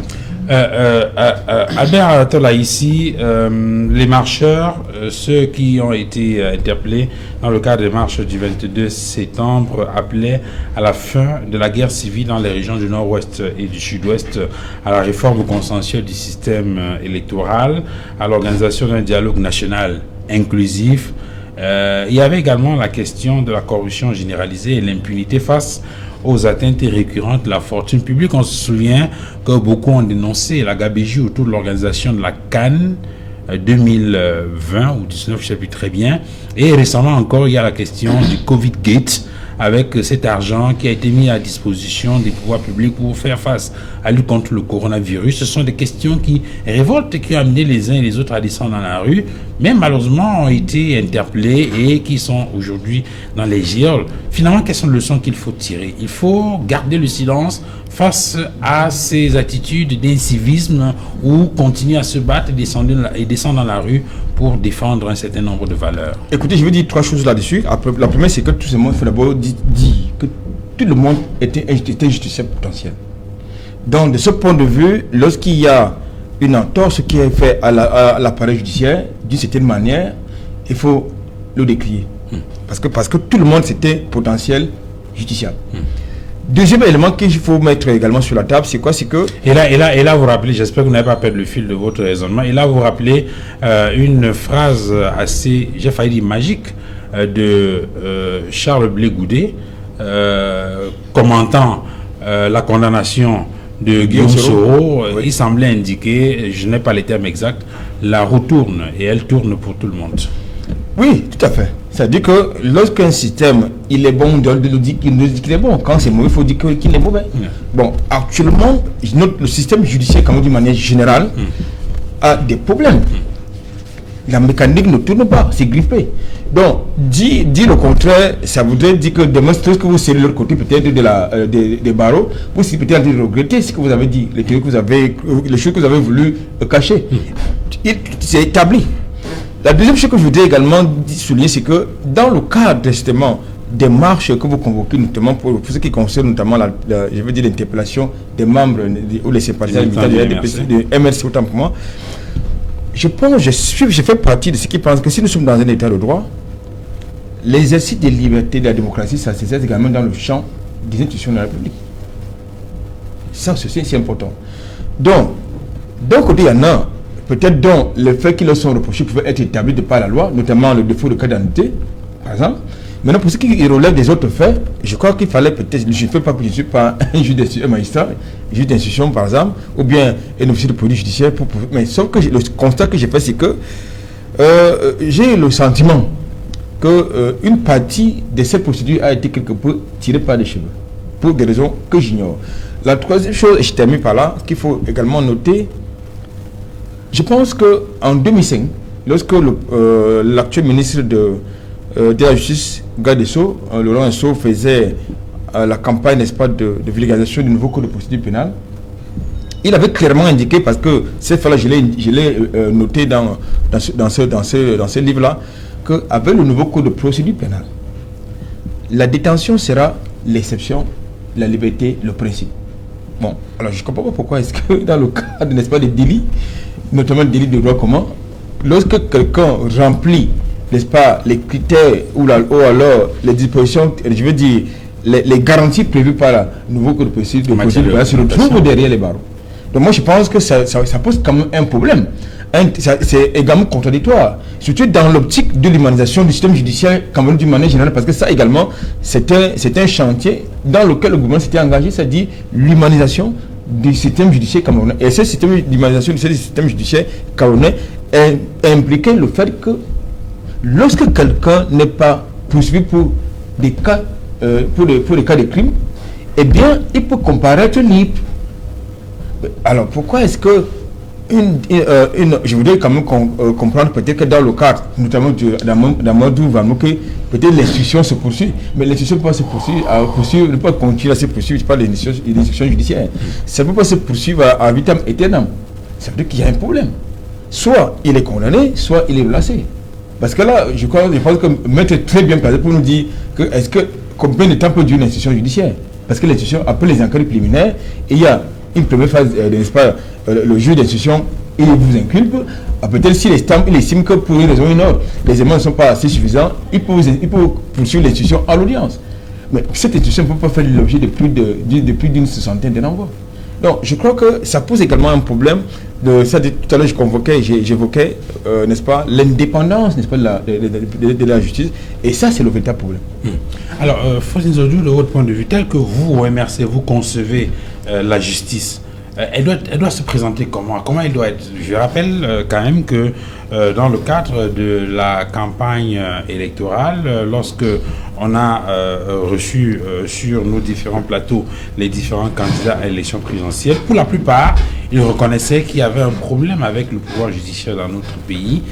Albert Tola, ici, les marcheurs, ceux qui ont été interpellés dans le cadre des marches du 22 septembre, appelaient à la fin de la guerre civile dans les régions du nord-ouest et du sud-ouest, à la réforme consensuelle du système électoral, à l'organisation d'un dialogue national inclusif. Il y avait également la question de la corruption généralisée et l'impunité face aux atteintes récurrentes de la fortune publique. On se souvient que beaucoup ont dénoncé la gabegie autour de l'organisation de la Cannes 2020 ou 19, je ne sais plus très bien. Et récemment encore, il y a la question du Covid-Gate, avec cet argent qui a été mis à disposition des pouvoirs publics pour faire face à lutte contre le coronavirus. Ce sont des questions qui révoltent et qui ont amené les uns et les autres à descendre dans la rue, mais malheureusement ont été interpellés et qui sont aujourd'hui dans les geôles. Finalement, quelles sont les leçons qu'il faut tirer? Il faut garder le silence face à ces attitudes d'incivisme ou continuer à se battre et descendre dans la rue pour défendre un certain nombre de valeurs. Écoutez, je veux dire 3 choses là-dessus. La première, c'est que tout ce monde, il faut d'abord dire que tout le monde était justiciable potentiel. Donc, de ce point de vue, lorsqu'il y a une entorse qui est faite à l'appareil judiciaire, d'une certaine manière, il faut le décrier. Parce que tout le monde, c'était potentiel justiciable. Deuxième élément qu'il faut mettre également sur la table, c'est quoi? C'est que... Et là, vous rappelez, j'espère que vous n'avez pas perdu le fil de votre raisonnement, et là, vous rappelez une phrase assez, j'ai failli dire magique, de Charles Blé Goudé, commentant la condamnation de Guillaume Soro. Oui. Il semblait indiquer, je n'ai pas les termes exacts, la roue tourne, et elle tourne pour tout le monde. Oui, tout à fait. C'est-à-dire que lorsqu'un système, il est bon, on nous dit qu'il est bon. Quand c'est mauvais, il faut dire qu'il est mauvais. Bon, actuellement, le système judiciaire, comme d'une manière générale, a des problèmes. La mécanique ne tourne pas, c'est grippé. Donc, dire le contraire, ça voudrait dire que demain, tout ce que vous serrez de l'autre côté, peut-être des barreaux, vous serez peut-être en train de regretter ce que vous avez dit, les choses que vous avez voulu cacher. C'est établi. La deuxième chose que je voudrais également souligner, c'est que dans le cadre justement des marches que vous convoquez, notamment pour ce qui concerne notamment l'interpellation des membres ou les sympathisants de MRC, autant pour moi, je fais partie de ceux qui pensent que si nous sommes dans un état de droit, l'exercice des libertés de la démocratie, ça s'exerce également dans le champ des institutions de la République. Ça, c'est important. Donc, d'un côté, il y en a peut-être dont le fait qu'ils leur sont reprochés pouvait être établi de par la loi, notamment le défaut de carte d'identité, par exemple. Maintenant, pour ce qui relève des autres faits, je crois qu'il fallait peut-être, je ne fais pas que je ne suis pas un magistrat, un juge d'instruction, par exemple, ou bien un officier de police judiciaire, mais sauf que le constat que j'ai fait, c'est que j'ai le sentiment qu'une partie de cette procédure a été quelque peu tirée par les cheveux, pour des raisons que j'ignore. La troisième chose, et je termine par là, qu'il faut également noter, je pense qu'en 2005, lorsque l'actuel ministre de la Justice, garde des Sceaux, Laurent Esso, faisait la campagne, n'est-ce pas, de vulgarisation du nouveau code de procédure pénale, il avait clairement indiqué, parce que cette fois-là, je l'ai noté dans ce livre-là, qu'avec le nouveau code de procédure pénale, la détention sera l'exception, la liberté, le principe. Bon, alors je ne comprends pas pourquoi est-ce que dans le cadre, n'est-ce pas, des délits, notamment le délit de droit commun, lorsque quelqu'un remplit, n'est-ce pas, les critères ou alors les dispositions, je veux dire, les garanties prévues par le nouveau code de procédure pénale se retrouvent derrière les barreaux. Donc moi je pense que ça pose quand même un problème. C'est également contradictoire, surtout dans l'optique de l'humanisation du système judiciaire quand même d'une manière générale, parce que ça également c'est un chantier dans lequel le gouvernement s'était engagé, c'est-à-dire l'humanisation du système judiciaire camerounais. Et ce système d'humanisation du système judiciaire camerounais impliquait le fait que lorsque quelqu'un n'est pas poursuivi pour des cas pour les cas de crime, eh bien il peut comparaître libre. Alors pourquoi est-ce que je voudrais quand même comprendre peut-être que dans le cadre, notamment d'Amadou Vamouke, peut-être l'instruction se poursuit, mais l'instruction ne peut pas se poursuivre, ne peut pas continuer à se poursuivre, je parle des instructions judiciaires. Ça ne peut pas se poursuivre à vitam aeternam. Ça veut dire qu'il y a un problème. Soit il est condamné, soit il est relâché. Parce que là, je pense que mettre très bien placé pour nous dire que est-ce que combien de temps peut durer l'instruction judiciaire? Parce que l'instruction, après les enquêtes préliminaires, il y a une première phase, n'est-ce pas, le juge d'instruction, il vous inculpe. Peut-être s'il estime que pour une raison ou une autre, les éléments ne sont pas assez suffisants, il peut poursuivre l'instruction à l'audience. Mais cette institution ne peut pas faire l'objet de plus d'une soixantaine de renvois. Donc, je crois que ça pose également un problème. Tout à l'heure, j'évoquais, n'est-ce pas, l'indépendance, n'est-ce pas, de la justice. Et ça, c'est le véritable problème. Alors, Faustin Zodou, de votre point de vue, tel que vous, au MRC, vous concevez la justice, elle doit se présenter comment elle doit être? Je rappelle quand même que dans le cadre de la campagne électorale, lorsque on a reçu sur nos différents plateaux les différents candidats à l'élection présidentielle, pour la plupart, ils reconnaissaient qu'il y avait un problème avec le pouvoir judiciaire dans notre pays,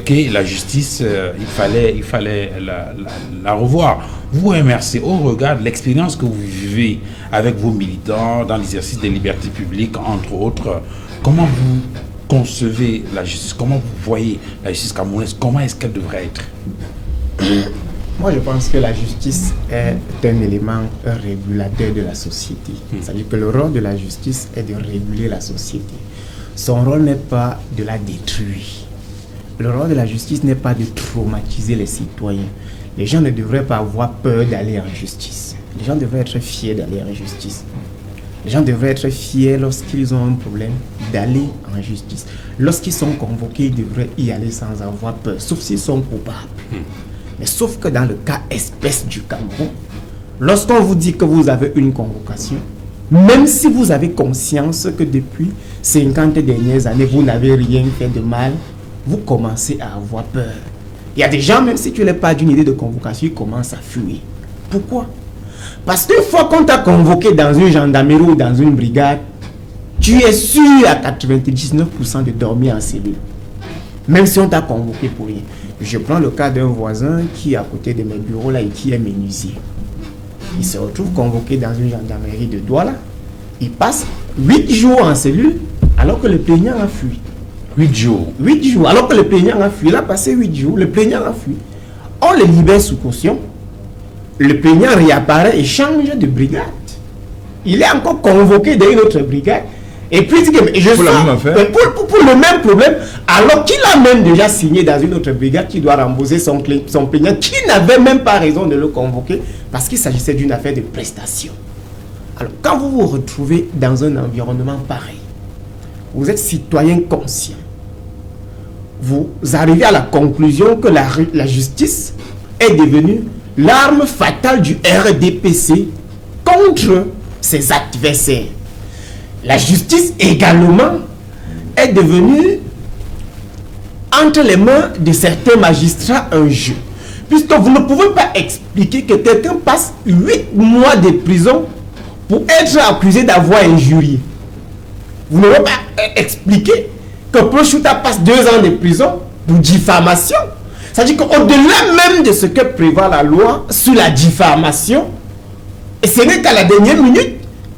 que la justice, il fallait la revoir. Vous, MRC, au regard de l'expérience que vous vivez avec vos militants dans l'exercice des libertés publiques, entre autres, comment vous concevez la justice? Comment vous voyez la justice camerounaise? Comment est-ce qu'elle devrait être? Moi, je pense que la justice est un élément régulateur de la société. C'est-à-dire que le rôle de la justice est de réguler la société. Son rôle n'est pas de la détruire. Le rôle de la justice n'est pas de traumatiser les citoyens. Les gens ne devraient pas avoir peur d'aller en justice. Les gens devraient être fiers d'aller en justice. Les gens devraient être fiers lorsqu'ils ont un problème d'aller en justice. Lorsqu'ils sont convoqués, ils devraient y aller sans avoir peur, sauf s'ils sont coupables. Mais sauf que dans le cas espèce du Cameroun, lorsqu'on vous dit que vous avez une convocation, même si vous avez conscience que depuis 50 dernières années, vous n'avez rien fait de mal, vous commencez à avoir peur. Il y a des gens, même si tu n'es pas d'une idée de convocation, ils commencent à fuir. Pourquoi? Parce qu'une fois qu'on t'a convoqué dans une gendarmerie ou dans une brigade, tu es sûr à 99% de dormir en cellule. Même si on t'a convoqué pour rien. Je prends le cas d'un voisin qui est à côté de mes bureaux là et qui est menuisier. Il se retrouve convoqué dans une gendarmerie de Douala. Il passe 8 jours en cellule alors que le plaignant a fui. 8 jours. 8 jours, alors que le plaignant a fui. Il a passé 8 jours, le plaignant a fui. On le libère sous caution. Le plaignant réapparaît et change de brigade. Il est encore convoqué dans une autre brigade. Et puis, pour le même problème, alors qu'il a même déjà signé dans une autre brigade qui doit rembourser son plaignant, qui n'avait même pas raison de le convoquer parce qu'il s'agissait d'une affaire de prestation. Alors, quand vous vous retrouvez dans un environnement pareil, vous êtes citoyen conscient, vous arrivez à la conclusion que la justice est devenue l'arme fatale du RDPC contre ses adversaires. La justice également est devenue entre les mains de certains magistrats un jeu. Puisque vous ne pouvez pas expliquer que quelqu'un passe 8 mois de prison pour être accusé d'avoir injurié. Vous ne pouvez pas expliquer que Prochuta passe 2 ans de prison pour diffamation. C'est-à-dire qu'au-delà même de ce que prévoit la loi sur la diffamation, et ce n'est qu'à la dernière minute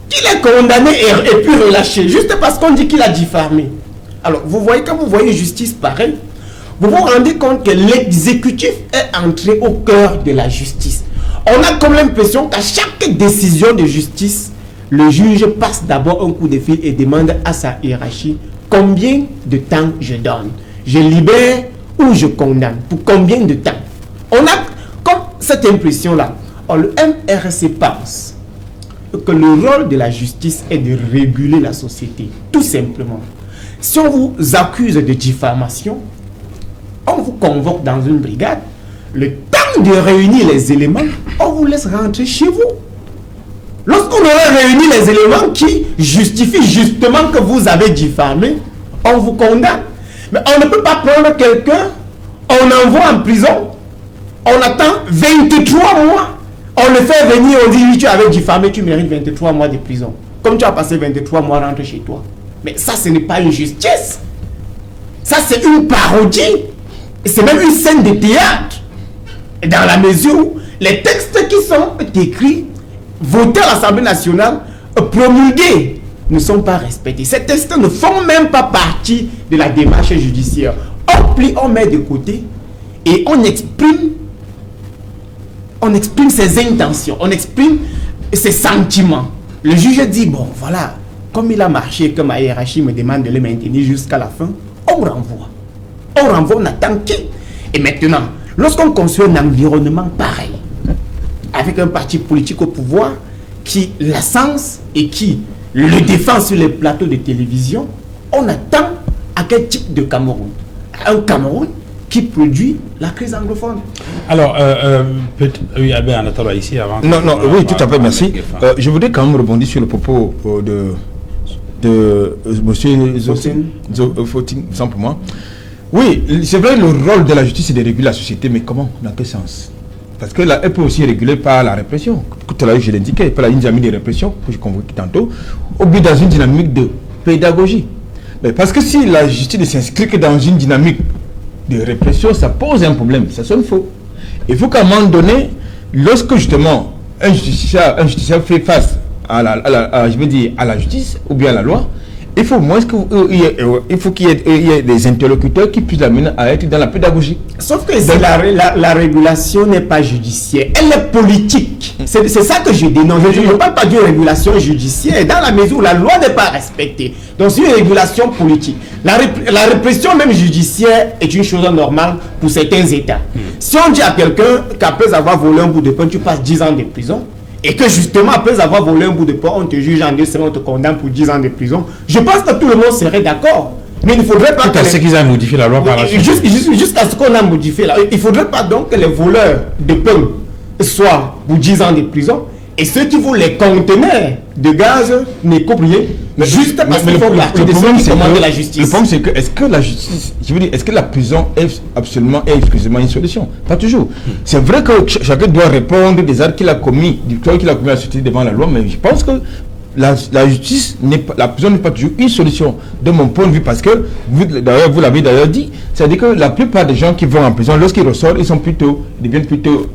qu'il est condamné et puis relâché, juste parce qu'on dit qu'il a diffamé. Alors, vous voyez, quand vous voyez justice pareil, vous vous rendez compte que l'exécutif est entré au cœur de la justice. On a comme l'impression qu'à chaque décision de justice, le juge passe d'abord un coup de fil et demande à sa hiérarchie combien de temps je donne. Je libère ou je condamne. Pour combien de temps? On a comme cette impression-là. Le MRC pense que le rôle de la justice est de réguler la société, tout simplement. Si on vous accuse de diffamation, on vous convoque dans une brigade, le temps de réunir les éléments, on vous laisse rentrer chez vous. Lorsqu'on aura réuni les éléments qui justifient justement que vous avez diffamé, on vous condamne. Mais on ne peut pas prendre quelqu'un, on envoie en prison, on attend 23 mois, on le fait venir, on dit oui, tu avais diffamé, tu mérites 23 mois de prison. Comme tu as passé 23 mois, rentre chez toi. Mais ça, ce n'est pas une justice. Ça, c'est une parodie. Et c'est même une scène de théâtre. Et dans la mesure où les textes qui sont écrits, votés à l'Assemblée nationale, promulgués, ne sont pas respectés. Ces textes ne font même pas partie de la démarche judiciaire. On plie, on met de côté et on exprime ses intentions, on exprime ses sentiments. Le juge dit, bon, voilà, comme il a marché, que ma hiérarchie me demande de le maintenir jusqu'à la fin, on renvoie. On renvoie, on attend qui? Et maintenant, lorsqu'on construit un environnement pareil, avec un parti politique au pouvoir qui la sens et qui le défend sur les plateaux de télévision, on attend à quel type de Cameroun? Un Cameroun qui produit la crise anglophone. Alors, oui, en attendant ici avant. Oui, tout à fait, merci. Je voudrais quand même rebondir sur le propos de M. Fotine, simplement. Oui, c'est vrai, le rôle de la justice c'est de réguler la société, mais comment? Dans quel sens? Parce que là, elle peut aussi réguler par la répression. Tout à l'heure, je l'indiquais, par la dynamique de répression, que je convoquais tantôt, au but dans une dynamique de pédagogie. Mais parce que si la justice ne s'inscrit que dans une dynamique de répression, ça pose un problème, ça sonne faux. Il faut qu'à un moment donné, lorsque justement un justiciable fait face à la justice ou bien à la loi, il faut moins qu'il y ait des interlocuteurs qui puissent l'amener à être dans la pédagogie. Sauf que la régulation n'est pas judiciaire, elle est politique. C'est ça que je dénonce. Je ne parle pas d'une régulation judiciaire dans la mesure où la loi n'est pas respectée. Donc c'est une régulation politique. La répression même judiciaire est une chose normale pour certains États. Si on dit à quelqu'un qu'après avoir volé un bout de pain, tu passes 10 ans de prison, et que justement après avoir volé un bout de pain, on te juge en 2 semaines, on te condamne pour 10 ans de prison, je pense que tout le monde serait d'accord. Mais il ne faudrait pas ce qu'ils aient modifié la loi par la suite. Jusqu'à ce qu'on a modifié la loi. Il ne faudrait pas donc que les voleurs de pain soient pour 10 ans de prison et ceux qui volent les conteneurs de gaz n'écopent rien. Juste parce qu'ils font partie de ceux qui commandent la justice. Le problème c'est que est-ce que la justice, je veux dire, est-ce que la prison est absolument et exclusivement une solution? Pas toujours. C'est vrai que chacun doit répondre des actes qu'il a commis, du tort qu'il a commis à la société devant la loi, mais je pense que la justice la prison n'est pas toujours une solution de mon point de vue, parce que vous l'avez d'ailleurs dit, c'est-à-dire que la plupart des gens qui vont en prison, lorsqu'ils ressortent, ils deviennent plutôt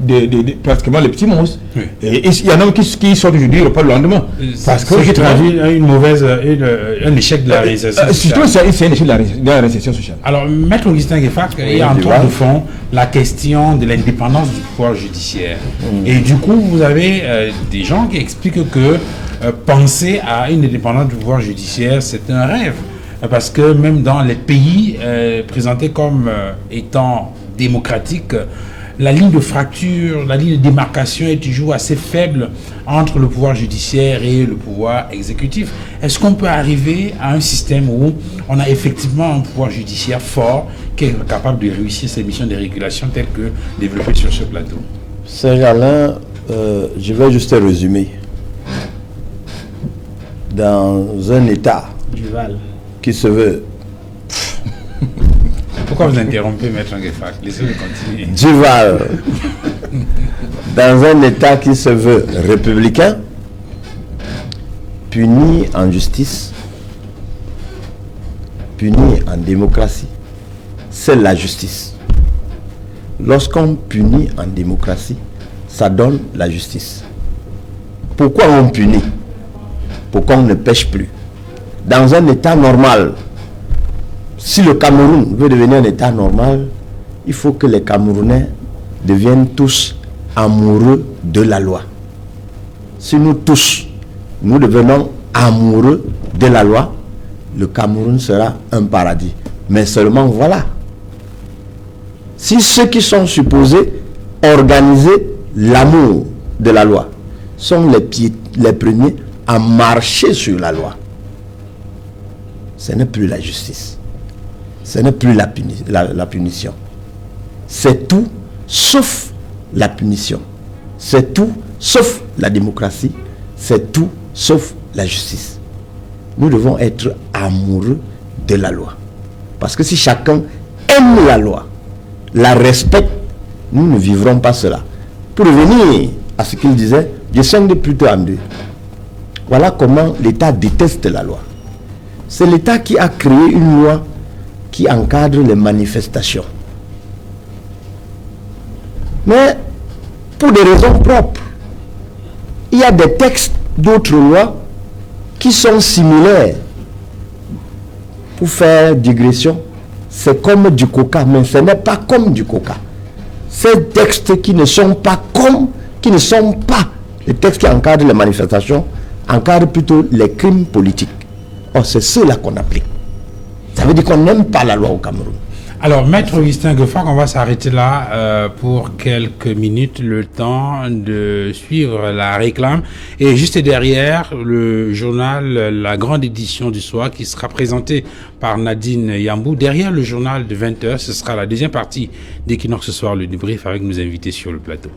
pratiquement les petits monstres. Oui. Et il y en a qui sortent aujourd'hui, ils repartent le lendemain. Parce que je traduis un échec de la réinsertion sociale. C'est un échec de la réinsertion sociale. Alors, Maître Augustin Gueffard, il y a en tour de fond la question de l'indépendance du pouvoir judiciaire. Et du coup, vous avez des gens qui expliquent que penser à une indépendance du pouvoir judiciaire, c'est un rêve. Parce que même dans les pays présentés comme étant démocratiques, la ligne de fracture, la ligne de démarcation est toujours assez faible entre le pouvoir judiciaire et le pouvoir exécutif. Est-ce qu'on peut arriver à un système où on a effectivement un pouvoir judiciaire fort qui est capable de réussir ses missions de régulation telles que développées sur ce plateau? Serge-Alain, je vais juste résumer. Dans un État qui se veut... Pourquoi vous interrompez, Maître Gueffard? Laissez-le continuer. Duval, dans un État qui se veut républicain, puni en justice, puni en démocratie, c'est la justice. Lorsqu'on punit en démocratie, ça donne la justice. Pourquoi on punit? Pour qu'on ne pêche plus. Dans un État normal, si le Cameroun veut devenir un État normal, il faut que les Camerounais deviennent tous amoureux de la loi. Si nous tous, nous devenons amoureux de la loi, le Cameroun sera un paradis. Mais seulement voilà. Si ceux qui sont supposés organiser l'amour de la loi sont les premiers à marcher sur la loi, ce n'est plus la justice, ce n'est plus la punition. C'est tout sauf la punition. C'est tout sauf la démocratie. C'est tout sauf la justice. Nous devons être amoureux de la loi. Parce que si chacun aime la loi, la respecte, nous ne vivrons pas cela. Pour revenir à ce qu'il disait, je scinde plutôt en deux. Voilà comment l'État déteste la loi. C'est l'État qui a créé une loi qui encadre les manifestations. Mais pour des raisons propres. Il y a des textes d'autres lois qui sont similaires. Pour faire digression, c'est comme du coca, mais ce n'est pas comme du coca. Ces textes qui ne sont pas les textes qui encadrent les manifestations, encadrent plutôt les crimes politiques. Oh, c'est ceux-là qu'on applique. Ça veut dire qu'on n'aime pas la loi au Cameroun. Alors, Maître Augustin Gueffard, on va s'arrêter là pour quelques minutes, le temps de suivre la réclame. Et juste derrière, le journal La Grande Édition du soir qui sera présenté par Nadine Yambou. Derrière le journal de 20h, ce sera la deuxième partie d'Equinox ce soir, le débrief avec nos invités sur le plateau.